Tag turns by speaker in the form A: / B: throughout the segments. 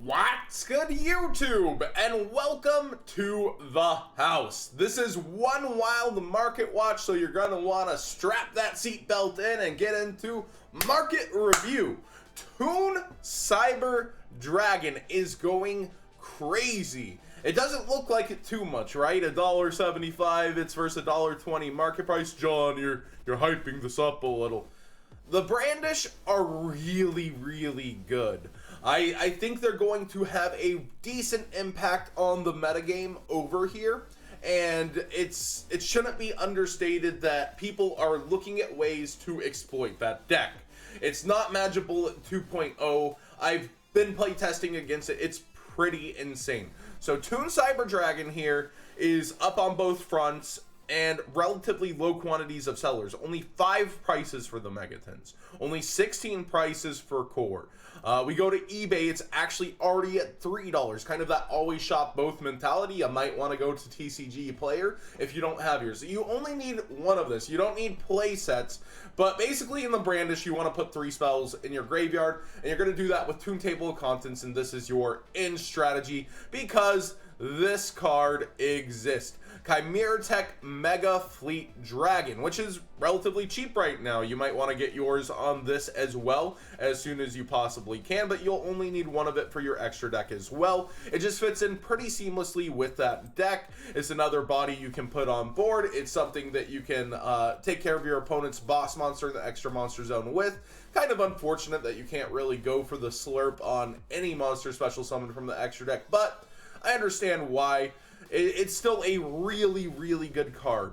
A: What's good, YouTube, and welcome to the house. This is one wild market watch, so you're gonna want to strap that seatbelt in and get into market review. Toon Cyber Dragon is going crazy. It doesn't look like it too much, right? $1.75, it's versus $1.20 market price. John, you're hyping this up a little. The brandish are really good. I think they're going to have a decent impact on the metagame over here, and it shouldn't be understated that people are looking at ways to exploit that deck. It's not Magic Bullet 2.0. I've been playtesting against it. It's pretty insane. So Toon Cyber Dragon here is up on both fronts and relatively low quantities of sellers. Only 5 prices for the Megatons. Only 16 prices for core. We go to eBay, it's actually already at $3. Kind of that always shop both mentality. You might want to go to TCG Player if you don't have yours. So you only need one of this. You don't need play sets. But basically in the brandish, you want to put 3 spells in your graveyard. And you're going to do that with Toon Table of Contents. And this is your in strategy because this card exists. Chimera Tech Mega Fleet Dragon, which is relatively cheap right now. You might want to get yours on this as well as soon as you possibly can, but you'll only need one of it for your extra deck as well. It just fits in pretty seamlessly with that deck. It's another body you can put on board. It's something that you can take care of your opponent's boss monster in the extra monster zone with. Kind of unfortunate that you can't really go for the slurp on any monster special summon from the extra deck, but I understand why. It's still a really good card.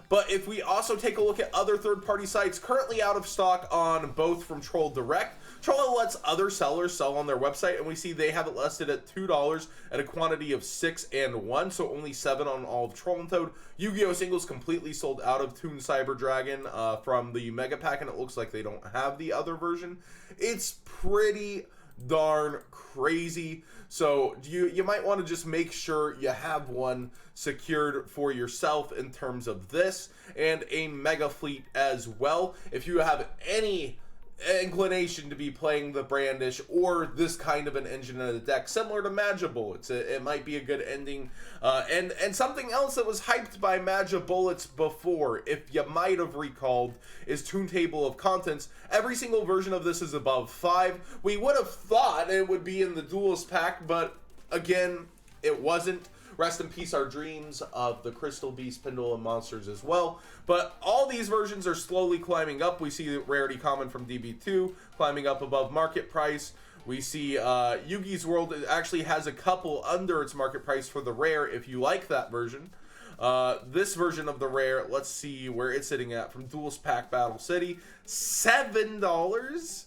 A: But if we also take a look at other third-party sites currently out of stock on both from Troll Direct, Troll lets other sellers sell on their website, and we see they have it listed at $2 at a quantity of 6 and 1, so only 7 on all of Troll and Toad. Yu-Gi-Oh! Singles completely sold out of Toon Cyber Dragon from the Mega Pack, and it looks like they don't have the other version. It's pretty darn crazy. So you might want to just make sure you have one secured for yourself in terms of this and a mega fleet as well. If you have any inclination to be playing the brandish or this kind of an engine in the deck similar to Magic Bullets, it might be a good ending. And something else that was hyped by Magic Bullets before, if you might have recalled, is Toon Table of Contents. Every single version of this is above 5. We would have thought it would be in the Duelist pack, but again, it wasn't. Rest in peace our dreams of the Crystal Beast, Pendulum Monsters as well. But all these versions are slowly climbing up. We see Rarity Common from DB2 climbing up above market price. We see Yugi's World actually has a couple under its market price for the rare if you like that version. This version of the rare, let's see where it's sitting at from Duelist Pack Battle City. $7?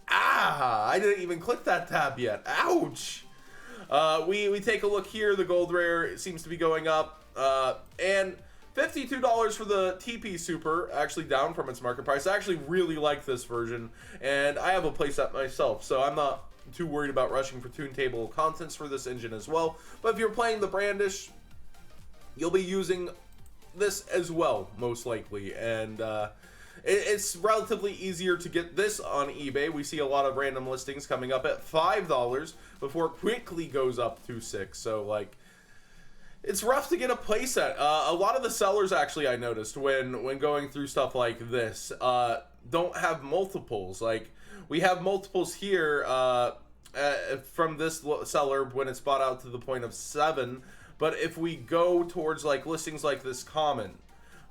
A: Ah, I didn't even click that tab yet. Ouch! We take a look here. The gold rare seems to be going up, and $52 for the TP Super, actually down from its market price. I actually really like this version, and I have a playset myself, so I'm not too worried about rushing for Toon Table of Contents for this engine as well. But if you're playing the brandish, you'll be using this as well, most likely, and it's relatively easier to get this on eBay. We see a lot of random listings coming up at $5 before it quickly goes up to $6. So, like, it's rough to get a playset. A lot of the sellers, actually, I noticed when going through stuff like this, don't have multiples. Like, we have multiples here from this seller when it's bought out to the point of 7. But if we go towards, like, listings like this common,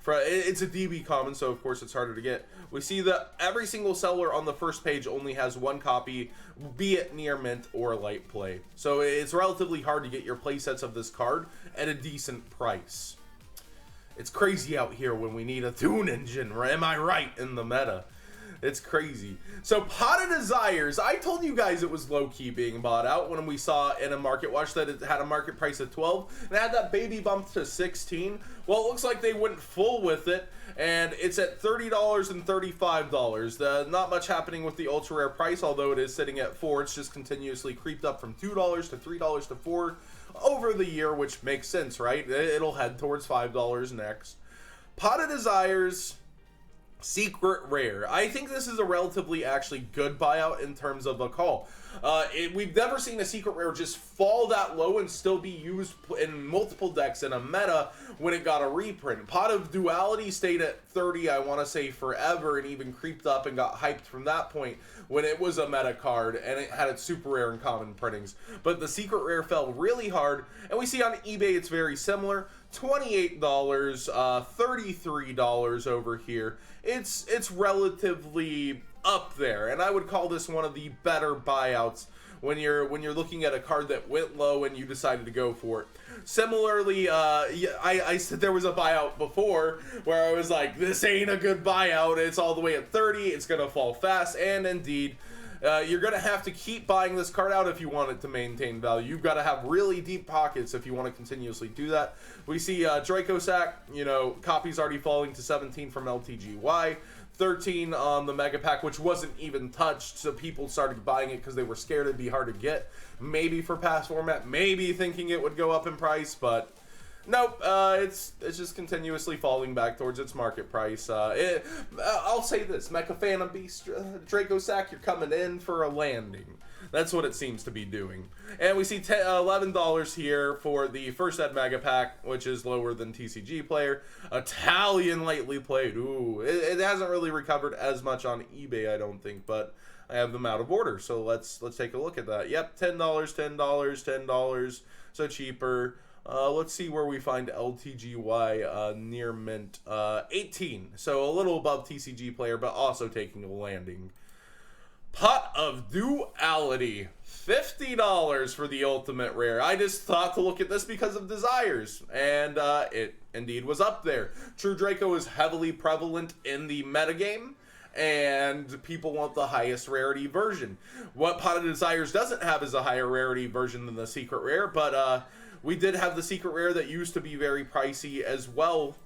A: it's a DB common, so of course it's harder to get. We see that every single seller on the first page only has 1 copy, be it near mint or light play. So it's relatively hard to get your play sets of this card at a decent price. It's crazy out here when we need a Toon engine, am I right, in the meta? It's crazy. So Pot of Desires, I told you guys it was low-key being bought out when we saw in a market watch that it had a market price of 12 and it had that baby bump to 16. Well, it looks like they went full with it, and it's at $30 and $35. Not much happening with the ultra rare price, although it is sitting at 4. It's just continuously creeped up from $2 to $3 to $4 over the year, which makes sense, right? It'll head towards $5 next. Pot of Desires, Secret Rare. I think this is a relatively actually good buyout in terms of a call. We've never seen a secret rare just fall that low and still be used in multiple decks in a meta when it got a reprint. Pot of Duality stayed at 30, I want to say forever, and even creeped up and got hyped from that point when it was a meta card and it had its super rare and common printings. But the secret rare fell really hard, and we see on eBay it's very similar. $28, $33 over here. It's relatively up there, and I would call this one of the better buyouts when you're looking at a card that went low and you decided to go for it. Similarly, I said there was a buyout before where I was like, this ain't a good buyout. It's all the way at 30. It's gonna fall fast, and indeed. You're going to have to keep buying this card out if you want it to maintain value. You've got to have really deep pockets if you want to continuously do that. We see Draco sack, copies already falling to 17 from LTGY, 13 on the Mega Pack, which wasn't even touched, so people started buying it because they were scared it'd be hard to get. Maybe for past format, maybe thinking it would go up in price, but nope, it's just continuously falling back towards its market price. I'll say this, Mecha Phantom Beast, Draco Sack, you're coming in for a landing. That's what it seems to be doing. And we see $11 here for the first ed Mega Pack, which is lower than TCG Player. Italian lightly played. Ooh, it hasn't really recovered as much on eBay, I don't think, but I have them out of order, so let's take a look at that. Yep, $10, $10, $10, so cheaper. Let's see where we find LTGY near mint. 18, so a little above TCG Player, but also taking a landing. Pot of Duality, $50 for the ultimate rare. I just thought to look at this because of Desires, and it indeed was up there. True Draco is heavily prevalent in the metagame, and people want the highest rarity version. What Pot of Desires doesn't have is a higher rarity version than the secret rare, but we did have the secret rare that used to be very pricey as well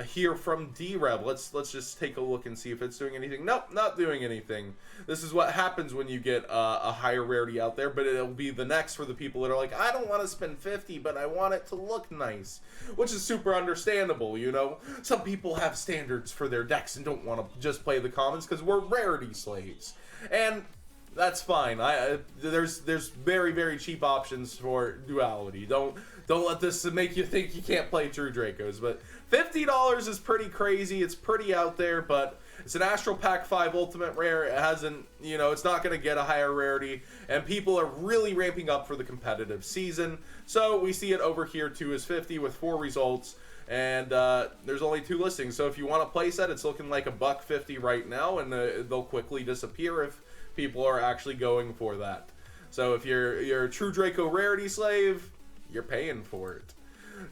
A: here from D-Rev. Let's just take a look and see if it's doing anything. Nope, not doing anything. This is what happens when you get a higher rarity out there, but it'll be the next for the people that are like, I don't want to spend 50, but I want it to look nice, which is super understandable, Some people have standards for their decks and don't want to just play the commons because we're rarity slaves. And that's fine. There's very, very cheap options for Duality. Don't let this make you think you can't play True Dracos. But $50 is pretty crazy. It's pretty out there, but it's an Astral Pack 5 Ultimate Rare. It hasn't, it's not going to get a higher rarity, and people are really ramping up for the competitive season. So we see it over here too as 50 with 4 results. And there's only 2 listings. So if you want a playset, it's looking like $150 right now, and they'll quickly disappear if people are actually going for that. So if you're a True Draco rarity slave, you're paying for it.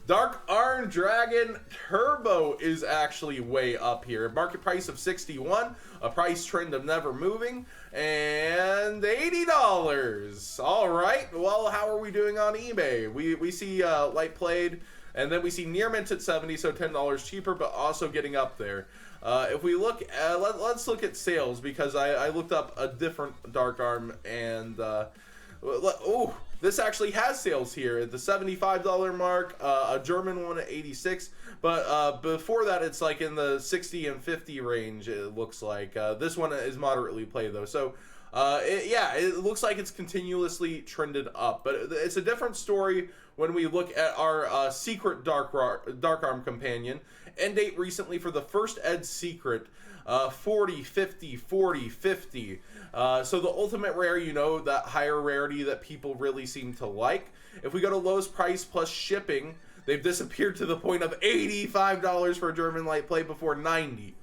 A: Dark Iron Dragon Turbo is actually way up here. Market price of 61, a price trend of never moving, and $80. All right. Well, how are we doing on eBay? We see light played, and then we see near mint at 70, so $10 cheaper, but also getting up there. If we look at, let's look at sales, because I looked up a different Dark Arm, and oh, this actually has sales here at the $75 mark, a German one at 86, but before that it's like in the 60 and 50 range, it looks like. This one is moderately played though, so yeah, it looks like it's continuously trended up, but it's a different story when we look at our secret Dark Arm companion. End date recently for the first Ed secret, 40, 50, 40, 50. So the ultimate rare, that higher rarity that people really seem to like. If we go to lowest price plus shipping, they've disappeared to the point of $85 for a German light play before 90.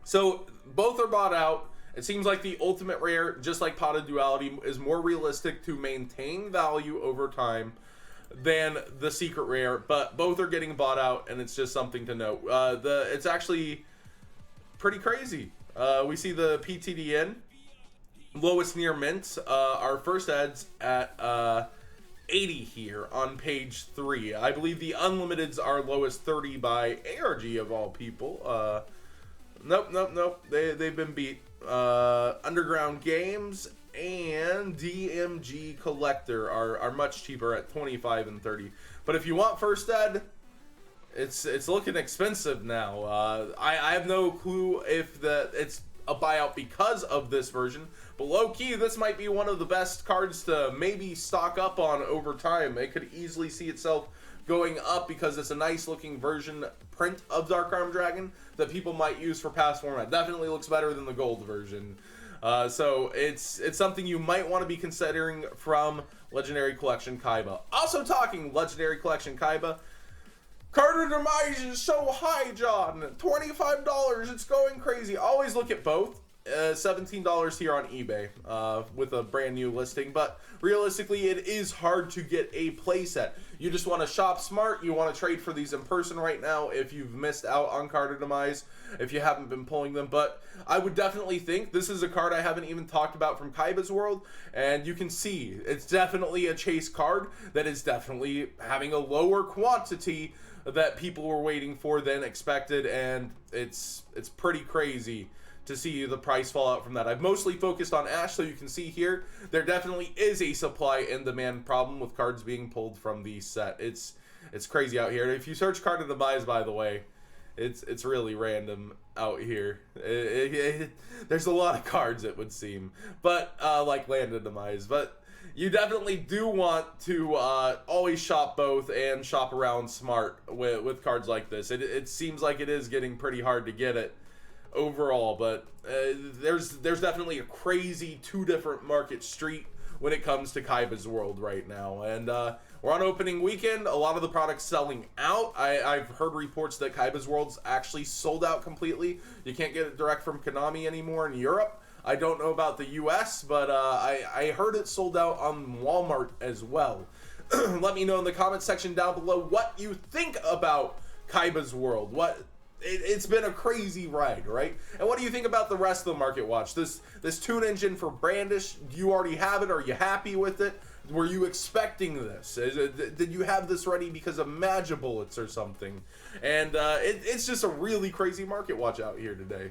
A: So both are bought out. It seems like the ultimate rare, just like Pot of Duality, is more realistic to maintain value over time than the secret rare, but both are getting bought out, and it's just something to note. It's actually pretty crazy. We see the PTDN lowest near mint. Our first ads at 80 here on page 3. I believe the unlimiteds are lowest 30 by ARG of all people. Nope. They've been beat. Underground Games and DMG Collector are much cheaper at 25 and 30. But if you want first ed, it's looking expensive now. I have no clue if it's a buyout because of this version. But low-key, this might be one of the best cards to maybe stock up on over time. It could easily see itself going up because it's a nice looking version print of Dark Arm Dragon that people might use for past format. Definitely looks better than the gold version. So it's something you might want to be considering from Legendary Collection Kaiba. Also talking Legendary Collection Kaiba, Carter Demise is so high, John. $25, it's going crazy. Always look at both. $17 here on eBay with a brand new listing, but realistically it is hard to get a playset. You just want to shop smart. You want to trade for these in person right now if you've missed out on Carter Demise, if you haven't been pulling them. But I would definitely think this is a card I haven't even talked about from Kaiba's World, and you can see it's definitely a chase card that is definitely having a lower quantity that people were waiting for than expected, and it's pretty crazy to see the price fall out from that. I've mostly focused on Ash, so you can see here there definitely is a supply and demand problem with cards being pulled from the set. It's crazy out here. If you search Card of Demise, by the way, it's really random out here. There's a lot of cards, it would seem, but like Land of Demise. But you definitely do want to always shop both and shop around smart with cards like this. It seems like it is getting pretty hard to get it overall, but there's definitely a crazy two different market street when it comes to Kaiba's World right now, and we're on opening weekend. A lot of the products selling out. I've heard reports that Kaiba's World's actually sold out completely. You can't get it direct from Konami anymore in Europe. I don't know about the US, but I heard it sold out on Walmart as well. Let me know in the comment section down below what you think about Kaiba's World. It's been a crazy ride, right? And what do you think about the rest of the Market Watch? This tune engine for Brandish, do you already have it? Are you happy with it? Were you expecting this? Did you have this ready because of Magibullets or something? And it's just a really crazy Market Watch out here today.